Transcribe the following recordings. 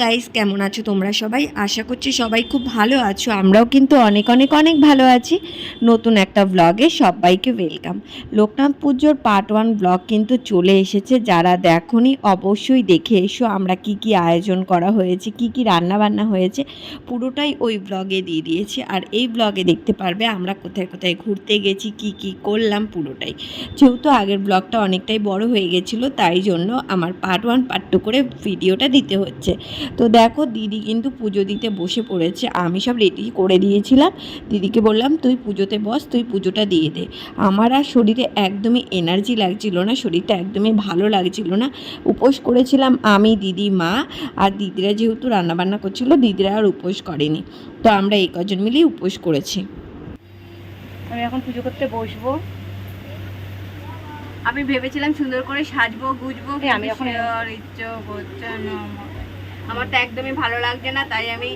Guys, কেমন আছো তোমরা সবাই? আশা করছি সবাই খুব ভালো আছো। আমরাও কিন্তু অনেক অনেক অনেক ভালো আছি। নতুন একটা ব্লগে সবাইকে ওয়েলকাম। লোকনাথ পুজোর পার্ট 1 ব্লগ কিন্তু চলে এসেছে। যারা দেখোনি অবশ্যই দেখে এসো। আমরা কি কি আয়োজন করা হয়েছে, কি কি রান্না বান্না হয়েছে পুরোটাই ওই ব্লগে দিয়ে দিয়েছি। আর এই ব্লগে দেখতে পারবে আমরা কোথায় কোথায় ঘুরতে গেছি, কি কি করলাম পুরোটাই। যেহেতু আগের ব্লগটা অনেকটাই বড় হয়ে গেছিলো, তাই জন্য আমার পার্ট 1 পার্ট 2 করে ভিডিওটা দিতে হচ্ছে। তো দেখো দিদি কিন্তু পুজো দিতে বসে পড়েছে। আমি সব রেডি করে দিয়েছিলাম, দিদিকে বললাম তুই পুজোতে বস, তুই পুজোটা দিয়ে দে। আমার আর শরীরে একদমই এনার্জি লাগছিল না, শরীরটা একদমই ভালো লাগছিল না। উপোস করেছিলাম আমি, দিদি, মা আর দিদিরা যেহেতু রান্নাবান্না করছিল, দিদিরা আর উপোস করেনি। তো আমরা এই কজন মিলেই উপোস করেছি। আমি এখন পুজো করতে বসবো। আমি ভেবেছিলাম সুন্দর করে সাজবো গুজবো, আমি এখন ইচ্ছে করছে না। আমার তো একদমই ভালো লাগছে না, তাই আমি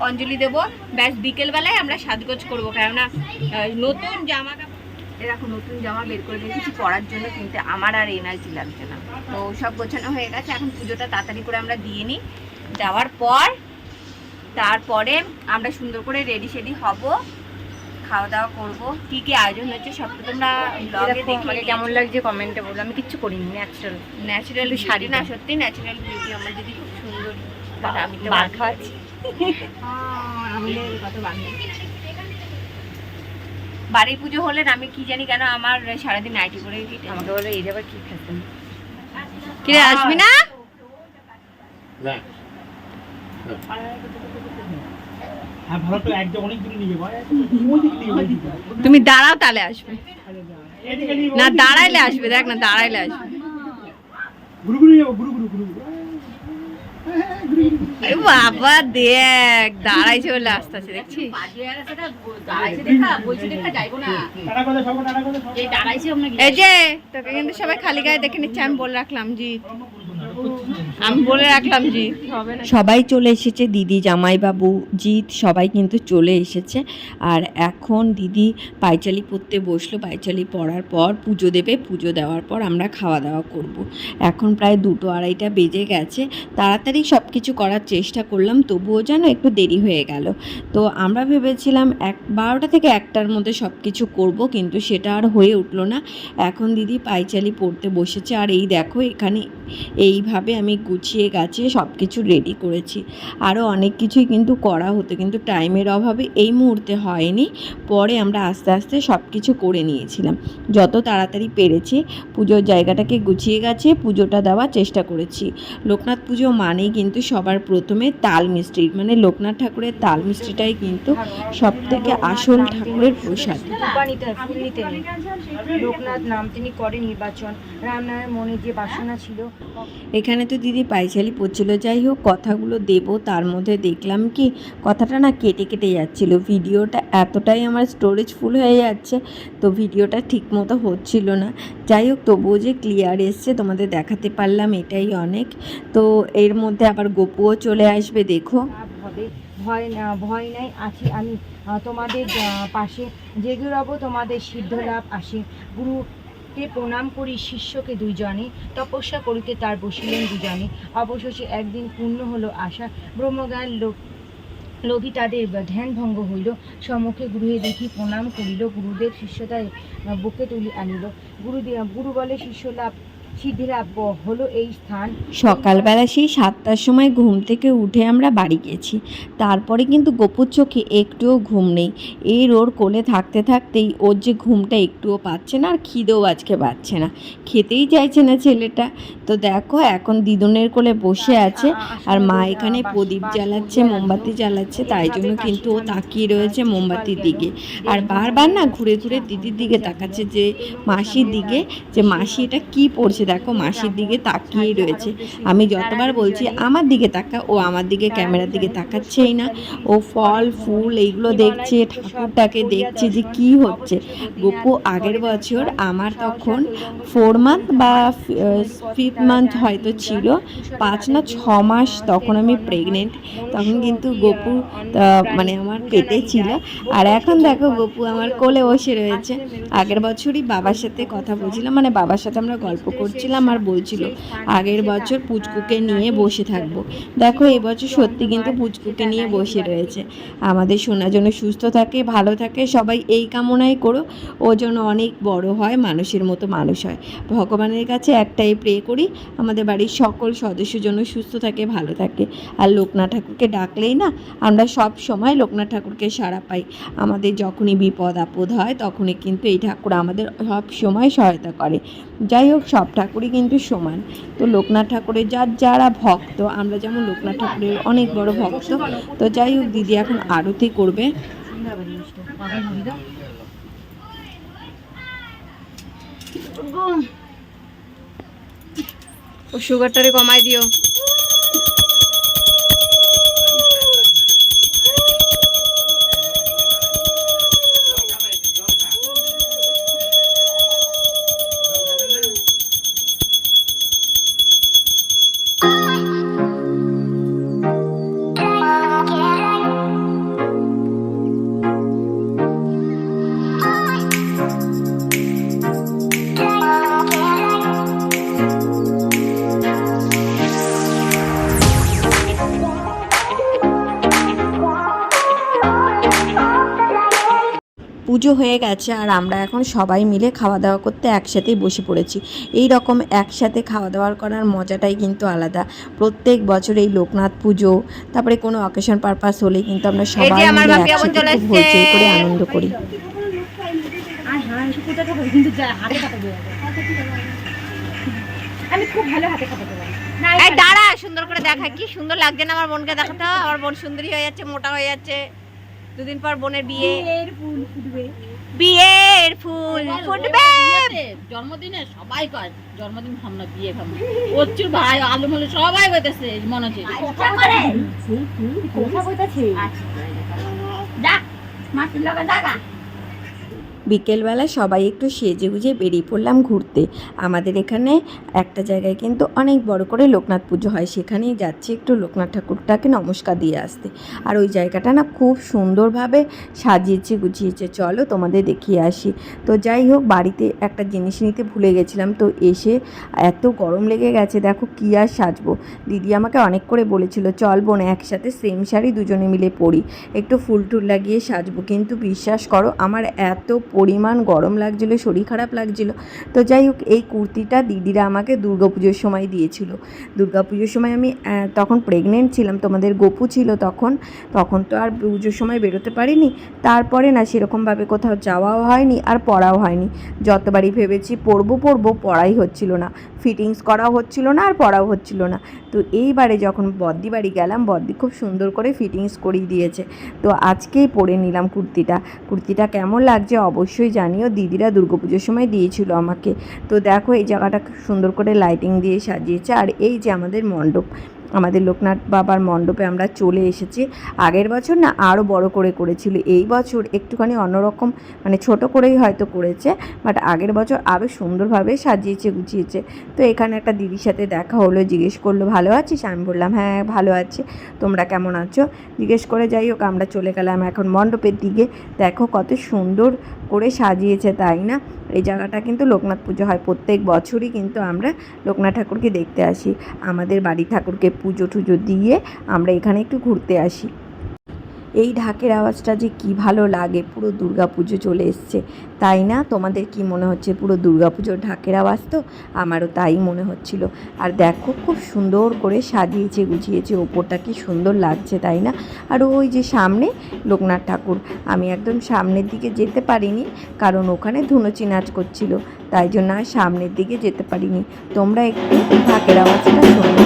অঞ্জলি দেবো। ব্যাস বিকেলবেলায় আমরা সাজগোজ করবো, কেননা নতুন জামা কাপড় এরকম নতুন জামা বের করে রেখেছি পরার জন্য, কিন্তু আমার আর এনার্জি লাগছে না। তো সব গোছানো হয়ে গেছে, এখন পুজোটা তাড়াতাড়ি করে আমরা দিয়ে নিই। যাওয়ার পর তারপরে আমরা সুন্দর করে রেডি সেডি হবো, খাওয়া দাওয়া করবো। কি কি আয়োজন হচ্ছে সব তো তোমরা ব্লগে দেখে কেমন লাগছে কমেন্টে বলো। আমি কিচ্ছু করিনি, ন্যাচারাল শাড়ি না, সত্যি ন্যাচারাল বিউটি। আমার যদি খুব সুন্দর, আমি তো বার খাচ্ছি কত বাড়ির পুজো হলে আমি কি জানি কেন আমার সারাদিন নাইটি করে আমাকে বলে এই আবার কি খাচ্ছেন, কি রে আসবি না? তুমি দাঁড়াও তাহলে আসবে না, দাঁড়াইলে আসবে। দেখ না, দাঁড়াইলে আসবে। বাবা দেখ দাঁড়াই চলে আসতে আছে, দেখছি এই যে তোকে কিন্তু সবাই খালি গায়ে দেখে নিচ্ছে। আমি বলে রাখলাম জিৎ, সবাই চলে এসেছে, দিদি, জামাইবাবু, জিৎ সবাই কিন্তু চলে এসেছে। আর এখন দিদি পায়চালি পরতে বসলো। পায়চালি পরার পর পুজো দেবে, পুজো দেওয়ার পর আমরা খাওয়া দাওয়া করব। এখন প্রায় 2-2:30 বেজে গেছে। তাড়াতাড়ি সব কিছু করার চেষ্টা করলাম, তবুও যেন একটু দেরি হয়ে গেল। তো আমরা ভেবেছিলাম 12টা থেকে 1টার মধ্যে সব কিছু করব, কিন্তু সেটা আর হয়ে উঠলো না। এখন দিদি পায়চালি পরতে বসেছে। আর এই দেখো এখানে এইভাবে আমি গুছিয়ে গাছিয়ে সব কিছু রেডি করেছি। আরও অনেক কিছুই কিন্তু করা হতো, কিন্তু টাইমের অভাবে এই মুহূর্তে হয়নি। পরে আমরা আস্তে আস্তে সব কিছু করে নিয়েছিলাম। যত তাড়াতাড়ি পেরেছি পুজোর জায়গাটাকে গুছিয়ে গাছিয়ে পুজোটা দেওয়ার চেষ্টা করেছি। লোকনাথ পুজো মানেই কিন্তু সবার প্রথমে তাল মিষ্টি, মানে লোকনাথ ঠাকুরের তাল মিষ্টিটাই কিন্তু সবথেকে আসল ঠাকুরের প্রসাদ। লোকনাথ নাম তিনি করে নির্বাচন, রামনারায়ণ মনে যে বাসনা ছিল। এখানে তো দিদি পায়চালি পড়ছিল। যাই হোক, কথাগুলো দেবো, তার মধ্যে দেখলাম কি কথাটা না কেটে কেটে যাচ্ছিল। ভিডিওটা এতটাই আমার স্টোরেজ ফুল হয়ে যাচ্ছে, তো ভিডিওটা ঠিক মতো হচ্ছিল না। যাই হোক, তবুও যে ক্লিয়ার এসছে তোমাদের দেখাতে পারলাম, এটাই অনেক। তো এর মধ্যে আবার গপুও চলে আসবে, দেখো। ভয় নাই, আছি আমি তোমাদের পাশে, জেগে রব তোমাদের সিদ্ধ লাভ আসে। গুরুকে প্রণাম করি শিষ্যকে দুইজনে, তপস্যা করিতে তার বসিলেন দুজনে। অবশেষে একদিন পূর্ণ হলো আশা, ব্রহ্মজ্ঞান লোভী তাদের ধ্যান ভঙ্গ হইল। সম্মুখে গুরুহে দেখি প্রণাম করিল, গুরুদেব শিষ্যতায় বুকে তুলি আনিল। গুরু বলে শিষ্য লাভ সিদ্ধিলাভ হলো এই স্থান। সকালবেলা সেই 7টার সময় ঘুম থেকে উঠে আমরা বাড়ি গেছি। তারপরে কিন্তু গপুর চোখে একটুও ঘুম নেই। ওর কোলে থাকতে থাকতেই ওর যে ঘুমটা একটুও পাচ্ছে না, আর খিদেও আজকে পাচ্ছে না, খেতেই চাইছে না ছেলেটা। তো দেখো এখন দিদুনের কোলে বসে আছে, আর মা এখানে প্রদীপ জ্বালাচ্ছে, মোমবাতি জ্বালাচ্ছে, তাই জন্য কিন্তু ও তাকিয়ে রয়েছে মোমবাতির দিকে। আর বারবার না ঘুরে ঘুরে দিদির দিকে তাকাচ্ছে, যে মাসির দিকে, যে মাসি এটা কী পড়ছে। দেখো মাসির দিকে তাকিয়েই রয়েছে। আমি যতবার বলছি আমার দিকে তাকা, ও আমার দিকে ক্যামেরার দিকে তাকাচ্ছেই না। ও ফল ফুল এইগুলো দেখছে, ঠাকুরটাকে দেখছে যে কি হচ্ছে। গপু আগের বছর আমার তখন 4 মান্থ বা 5th মান্থ হয়তো ছিল, 5 না 6 মাস তখন আমি প্রেগনেন্ট। তখন কিন্তু গপু মানে আমার পেটে ছিল। আর এখন দেখো গপু আমার কোলে বসে রয়েছে। আগের বছরই বাবার সাথে কথা বলছিলাম, মানে বাবার সাথে আমরা গল্প করছিলাম। হাসছিলাম আর বলছিল আগের বছর পুচকুকে নিয়ে বসে থাকবো। দেখো এবছর সত্যি কিন্তু পুচকুকে নিয়ে বসে রয়েছে। আমাদের সোনা যেন সুস্থ থাকে, ভালো থাকে, সবাই এই কামনাই করো। ও যেন অনেক বড় হয়, মানুষের মতো মানুষ হয়। ভগবানের কাছে একটাই প্রে করি, আমাদের বাড়ির সকল সদস্য যেন সুস্থ থাকে, ভালো থাকে। আর লোকনাথ ঠাকুরকে ডাকলেই না আমরা সব সময় লোকনাথ ঠাকুরকে সাড়া পাই। আমাদের যখনই বিপদ আপদ হয় তখনই কিন্তু এই ঠাকুর আমাদের সব সময় সহায়তা করে। যাই হোক, সব ঠাকুরই কিন্তু সমান। তো লোকনাথ ঠাকুরের যারা ভক্ত, আমরা যেমন লোকনাথ ঠাকুরের অনেক বড় ভক্ত। তো যাই হোক, দিদি এখন আরতি করবে। ও সুগারটারে কমাই দিও। পুজো হয়ে গেছে আর আমরা এখন সবাই মিলে খাওয়া দাওয়া করতে একসাথেই বসে পড়েছি। এই রকম একসাথে খাওয়া দাওয়া করার মজাটাই কিন্তু আলাদা। প্রত্যেক বছর এই লোকনাথ পুজো, তারপরে কোনো অকেশন পারপাস হলে কিন্তু আমরা সবাই মিলে একসাথে খুব হইচই করে আনন্দ করি। আমি খুব ভালো হাতে কাটাতে পারি। এই দাঁড়া, সুন্দর করে দেখা, কি সুন্দর লাগছে না আমার বোনকে দেখাতে। আমার বোন সুন্দরী হয়ে যাচ্ছে, মোটা হয়ে যাচ্ছে। দুদিন পর বোনের বিয়ে। বিয়ের ফুল ফুটবে, বিয়ের ফুল ফুটবে। জন্মদিনে সবাই কয় জন্মদিন ভাবনা, বিয়ে ভাবনা, প্রচুর ভাই আলু মালু সবাই কইতেছে মনে হচ্ছে কথা কইতাছে। যা মাটির লগা জায়গা। বিকেলবেলা সবাই একটু সেজে গুজে বেরিয়ে পড়লাম ঘুরতে। আমাদের এখানে একটা জায়গায় কিন্তু অনেক বড় করে লোকনাথ পুজো হয়, সেখানেই যাচ্ছি একটু লোকনাথ ঠাকুরটাকে নমস্কার দিয়ে আসতে। আর ওই জায়গাটা না খুব সুন্দরভাবে সাজিয়েছে গুছিয়েছে, চলো তোমাদের দেখিয়ে আসি। তো যাই হোক, বাড়িতে একটা জিনিস নিতে ভুলে গেছিলাম, তো এসে এত গরম লেগে গেছে, দেখো কী আর সাজবো। দিদি আমাকে অনেক করে বলেছিল চল বোন একসাথে সেম শাড়ি দুজনে মিলে পরি, একটু ফুল টুল লাগিয়ে সাজবো। কিন্তু বিশ্বাস করো আমার এত পরিমাণ গরম লাগছিল, শরীর খারাপ লাগছিল। তো যাই হোক, এই কুর্তিটা দিদিরা আমাকে দুর্গাপুজোর সময় দিয়েছিল। দুর্গাপুজোর সময় আমি তখন প্রেগনেন্ট ছিলাম, তোমাদের গপু ছিল তখন তো আর পুজোর সময় বেরোতে পারিনি। তারপরে না সেরকমভাবে কোথাও যাওয়াও হয়নি আর পড়াও হয়নি। যতবারই ভেবেছি পড়বো পড়াই হচ্ছিল না, ফিটিংস করাও হচ্ছিল না আর পড়াও হচ্ছিল না। তো এইবারে যখন বদ্দি বাড়ি গেলাম, বদ্দি খুব সুন্দর করে ফিটিংস করিয়ে দিয়েছে। তো আজকেই পরে নিলাম কুর্তিটা কেমন লাগছে অবশ্যই জানিও। দিদিরা দুর্গাপুজোর সময় দিয়েছিল আমাকে। তো দেখো এই জায়গাটা সুন্দর করে লাইটিং দিয়ে সাজিয়েছে। আর এই যে আমাদের মণ্ডপ, আমাদের লোকনাথ বাবার মণ্ডপে আমরা চলে এসেছি। আগের বছর না আরও বড় করে করেছিল, এই বছর একটুখানি অন্যরকম, মানে ছোট করেই হয়তো করেছে, বাট আগের বছর আরও সুন্দরভাবে সাজিয়েছে গুছিয়েছে। তো এখানে একটা দিদির সাথে দেখা হলো, জিজ্ঞেস করলো ভালো আছিস? আমি বললাম হ্যাঁ ভালো আছি, তোমরা কেমন আছো জিজ্ঞেস করে। যাই হোক, আমরা চলে গেলাম এখন মণ্ডপের দিকে। দেখো কত সুন্দর করে সাজিয়েছে, তাই না? এই জায়গাটা কিন্তু লোকনাথ পুজো হয় প্রত্যেক বছরই, কিন্তু আমরা লোকনাথ ঠাকুরকে দেখতে আসি। আমাদের বাড়ি ঠাকুরকে পুজো টুজো দিয়ে আমরা এখানে একটু ঘুরতে আসি। এই ঢাকের আওয়াজটা যে কি ভালো লাগে, পুরো দুর্গাপুজো চলে এসছে, তাই না? তোমাদের কি মনে হচ্ছে পুরো দুর্গাপুজোর ঢাকের আওয়াজ? তো আমারও তাই মনে হচ্ছিল। আর দেখো খুব সুন্দর করে সাজিয়েছে গুছিয়েছে, ওপরটা কি সুন্দর লাগছে, তাই না? আর ওই যে সামনে লোকনাথ ঠাকুর, আমি একদম সামনের দিকে যেতে পারিনি কারণ ওখানে ধুনুচি নাচ করছিল, তাই জন্য আর সামনের দিকে যেতে পারিনি। তোমরা একটু ঢাকের আওয়াজটা শোনো।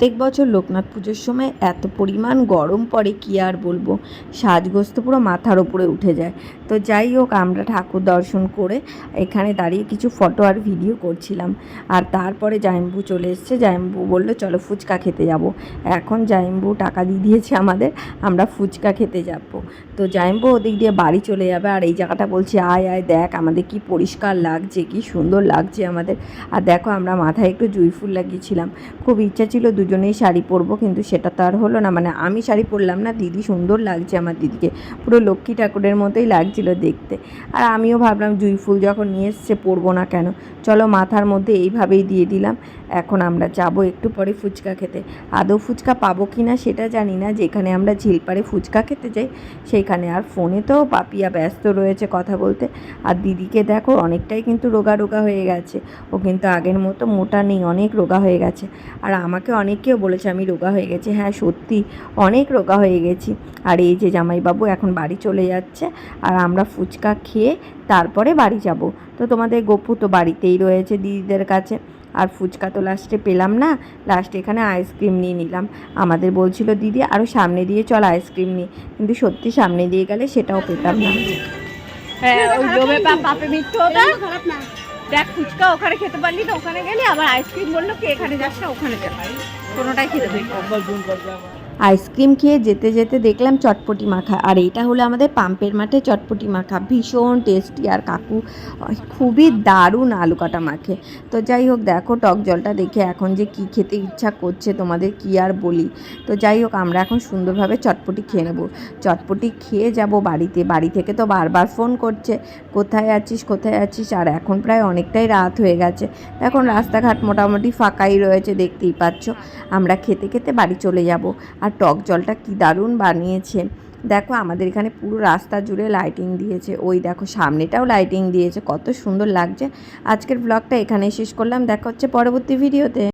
প্রত্যেক বছর লোকনাথ পুজোর সময় এত পরিমাণ গরম পড়ে কি আর বলবো, সাজগোজ তো পুরো মাথার ওপরে উঠে যায়। তো যাই হোক, আমরা ঠাকুর দর্শন করে এখানে দাঁড়িয়ে কিছু ফটো আর ভিডিও করছিলাম। আর তারপরে জাইম্বু চলে এসছে। জাইম্বু বললো চলো ফুচকা খেতে যাব। এখন জাইম্বু টাকা দিয়ে দিয়েছে আমাদের, আমরা ফুচকা খেতে যাব। তো জাইম্বু ওদিক দিয়ে বাড়ি চলে যাবে। আর এই জায়গাটা বলছি আয় আয় দেখ আমাদের কি পরিষ্কার লাগছে, কি সুন্দর লাগছে আমাদের। আর দেখো আমরা মাথায় একটু জুঁই ফুল লাগিয়েছিলাম। খুব ইচ্ছা ছিল দুজনেই শাড়ি পরবো, কিন্তু সেটা তো আর হলো না। মানে আমি শাড়ি পরলাম না, দিদি সুন্দর লাগছে, আমার দিদিকে পুরো লক্ষ্মী ঠাকুরের মতোই লাগছিল দেখতে। আর আমিও ভাবলাম জুঁই ফুল যখন নিয়ে এসছে পরবো না কেন, চলো মাথার মধ্যে এইভাবেই দিয়ে দিলাম। এখন আমরা যাব একটু পরে ফুচকা খেতে। আদৌ ফুচকা পাবো কি না সেটা জানি না। যেখানে আমরা ঝিলপাড়ে ফুচকা খেতে যাই সেইখানে। আর ফোনে তো পাপিয়া ব্যস্ত রয়েছে কথা বলতে। আর দিদিকে দেখো অনেকটাই কিন্তু রোগা রোগা হয়ে গেছে, ও কিন্তু আগের মতো মোটা নেই, অনেক রোগা হয়ে গেছে। আর আমাকে অনেকেও বলেছে আমি রোগা হয়ে গেছি। হ্যাঁ সত্যি অনেক রোগা হয়ে গেছি। আর এই যে জামাইবাবু এখন বাড়ি চলে যাচ্ছে, আর আমরা ফুচকা খেয়ে তারপরে বাড়ি যাব। তো তোমাদের গপু তো বাড়িতেই রয়েছে দিদিদের কাছে। আর ফুচকা তো লাস্টে পেলাম না, লাস্টে এখানে আইসক্রিম নিয়ে নিলাম। আমাদের বলছিল দিদি আরও সামনে দিয়ে চল আইসক্রিম নিই, কিন্তু সত্যি সামনে দিয়ে গেলে সেটাও পেতাম না। হ্যাঁ ওই লোভে পাপে মিথ্যে ওটা দেখ, ফুচকা ওখানে খেতে পারলি না, ওখানে গেলি আবার আইসক্রিম বললো কি এখানে যাস না ওখানে যা, কোনোটাই খেতে পারি। আইসক্রিম খেয়ে যেতে যেতে দেখলাম চটপটি মাখা। আর এইটা হলো আমাদের পাম্পের মাঠে চটপটি মাখা, ভীষণ টেস্টি। আর কাকু খুবই দারুণ আলু কাটা মাখে। তো যাই হোক দেখো টক জলটা দেখে এখন যে কি খেতে ইচ্ছা করছে তোমাদের কি আর বলি। তো যাই হোক আমরা এখন সুন্দরভাবে চটপটি খেয়ে নেবো। চটপটি খেয়ে যাব বাড়িতে। বাড়ি থেকে তো বারবার ফোন করছে কোথায় আছিস কোথায় আছিস। আর এখন প্রায় অনেকটাই রাত হয়ে গেছে। এখন রাস্তাঘাট মোটামুটি ফাঁকাই রয়েছে, দেখতেই পাচ্ছ। আমরা খেতে খেতে বাড়ি চলে যাব। আর টক জলটা কি দারুণ বানিয়েছে দেখো। আমাদের এখানে পুরো রাস্তা জুড়ে লাইটিং দিয়েছে, ওই দেখো সামনেটাও লাইটিং দিয়েছে, কত সুন্দর লাগছে। আজকের ব্লগটা এখানেই শেষ করলাম, দেখা হচ্ছে পরবর্তী ভিডিওতে।